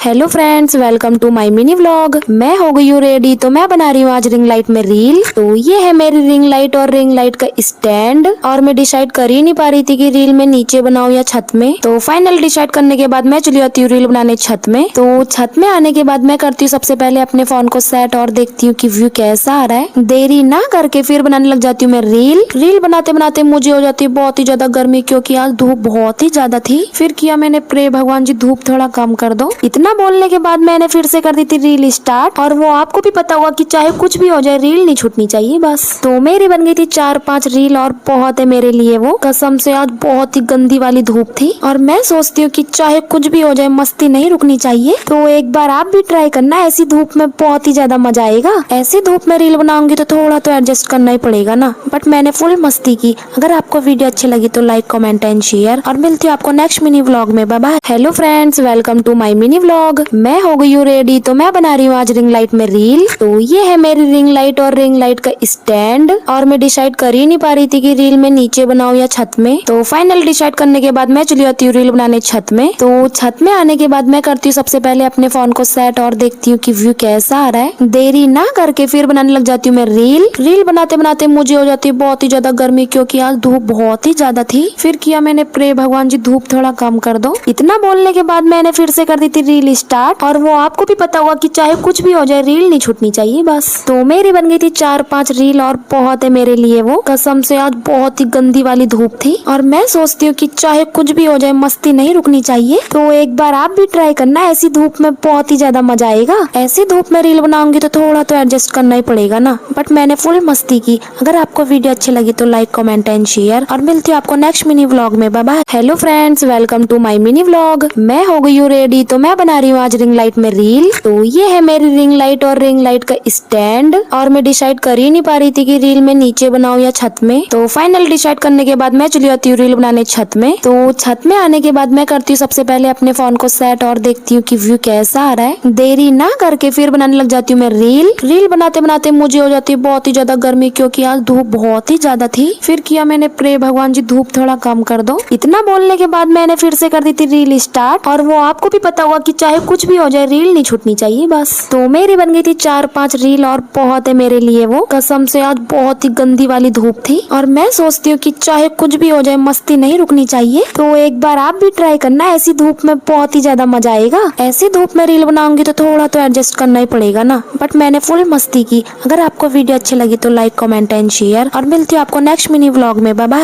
Hello friends, welcome to my mini vlog. मैं हो गई हूँ रेडी, तो मैं बना रही हूँ आज रिंग लाइट में रील। तो ये है मेरी रिंग लाइट और रिंग लाइट का स्टैंड। और मैं डिसाइड कर ही नहीं पा रही थी कि रील में नीचे बनाऊं या छत में। तो फाइनल डिसाइड करने के बाद मैं चली आती हूँ रील बनाने छत में। तो छत में आने के बाद मैं करती हूँ सबसे पहले अपने फोन को सेट और देखती हूँ कि व्यू कैसा आ रहा है। देरी ना करके फिर बनाने लग जाती हूँ मैं रील बनाते बनाते मुझे हो जाती है बहुत ही ज्यादा गर्मी, क्योंकि आज धूप बहुत ही ज्यादा थी। फिर किया मैंने प्रे, भगवान जी धूप थोड़ा कम कर दो। इतना बोलने के बाद मैंने फिर से कर दी थी रील स्टार्ट। और वो आपको भी पता होगा कि चाहे कुछ भी हो जाए रील नहीं छूटनी चाहिए बस। तो मेरी बन गई थी 4-5 रील, और बहुत है मेरे लिए वो। कसम से आज बहुत ही गंदी वाली धूप थी, और मैं सोचती हूँ कि चाहे कुछ भी हो जाए मस्ती नहीं रुकनी चाहिए। तो एक बार आप भी ट्राई करना, ऐसी धूप में बहुत ही ज्यादा मजा आएगा। ऐसी धूप में रील बनाऊंगी तो थोड़ा तो एडजस्ट करना ही पड़ेगा ना, बट मैंने फुल मस्ती की। अगर आपको वीडियो अच्छी लगी तो लाइक, कमेंट एंड शेयर, और मिलती हूँ आपको नेक्स्ट मिनी व्लॉग में। Bye bye. Hello friends, welcome to my mini vlog. मैं हो गई हूँ रेडी, तो मैं बना रही हूँ आज रिंग लाइट में रील। तो ये है मेरी रिंग लाइट और रिंग लाइट का स्टैंड। और मैं डिसाइड कर ही नहीं पा रही थी कि रील में नीचे बनाऊं या छत में। तो फाइनल डिसाइड करने के बाद मैं चली आती हूँ रील बनाने छत में। तो छत में आने के बाद मैं करती हूँ सबसे पहले अपने फोन को सेट और देखती हूँ कि व्यू कैसा आ रहा है। देरी ना करके फिर बनाने लग जाती हूँ मैं रील बनाते बनाते मुझे हो जाती है बहुत ही ज्यादा गर्मी, क्योंकि आज धूप बहुत ही ज्यादा थी। फिर किया मैंने प्रे, भगवान जी धूप थोड़ा कम कर दो। इतना बोलने के बाद मैंने फिर से कर दी थी रील स्टार्ट। और वो आपको भी पता होगा कि चाहे कुछ भी हो जाए रील नहीं छूटनी चाहिए बस। तो मेरी बन गई थी 4-5 रील, और बहुत है मेरे लिए वो। कसम से आज बहुत ही गंदी वाली धूप थी, और मैं सोचती हूँ कि चाहे कुछ भी हो जाए मस्ती नहीं रुकनी चाहिए। तो एक बार आप भी ट्राई करना, ऐसी धूप में बहुत ही ज्यादा मजा आएगा। ऐसी धूप में रील बनाऊंगी तो थोड़ा तो एडजस्ट करना ही पड़ेगा ना, बट मैंने फुल मस्ती की। अगर आपको वीडियो अच्छी लगी तो लाइक, कमेंट एंड शेयर, और मिलती हूँ आपको नेक्स्ट मिनी व्लॉग में। Bye bye. Hello friends, welcome to my mini vlog. मैं हो गई हूँ रेडी, तो मैं बना रही हूँ आज रिंग लाइट में रील। तो ये है मेरी रिंग लाइट और रिंग लाइट का स्टैंड। और मैं डिसाइड कर ही नहीं पा रही थी कि रील में नीचे बनाऊं या छत में। तो फाइनल डिसाइड करने के बाद मैं चली आती हूँ रील बनाने छत में। तो छत में आने के बाद मैं करती हूँ सबसे पहले अपने फोन को सेट और देखती हूँ कि व्यू कैसा आ रहा है। देरी ना करके फिर बनाने लग जाती हूँ मैं रील बनाते बनाते मुझे हो जाती है बहुत ही ज्यादा गर्मी, क्योंकि आज धूप बहुत ही ज्यादा थी। फिर किया मैंने प्रे, भगवान जी धूप थोड़ा कम कर दो। इतना बोलने के बाद मैंने फिर से कर दी थी रील स्टार्ट। और वो आपको भी पता होगा कि चाहे कुछ भी हो जाए रील नहीं छूटनी चाहिए बस। तो मेरी बन गई थी 4-5 रील, और बहुत है मेरे लिए वो। कसम से आज बहुत ही गंदी वाली धूप थी, और मैं सोचती हूँ कि चाहे कुछ भी हो जाए मस्ती नहीं रुकनी चाहिए। तो एक बार आप भी ट्राई करना, ऐसी धूप में बहुत ही ज्यादा मजा आएगा। ऐसी धूप में रील बनाऊंगी तो थोड़ा तो एडजस्ट करना ही पड़ेगा ना, बट मैंने फुल मस्ती की। अगर आपको वीडियो अच्छी लगी तो लाइक, कमेंट एंड शेयर, और मिलती हूँ आपको नेक्स्ट मिनी व्लॉग में। Bye bye.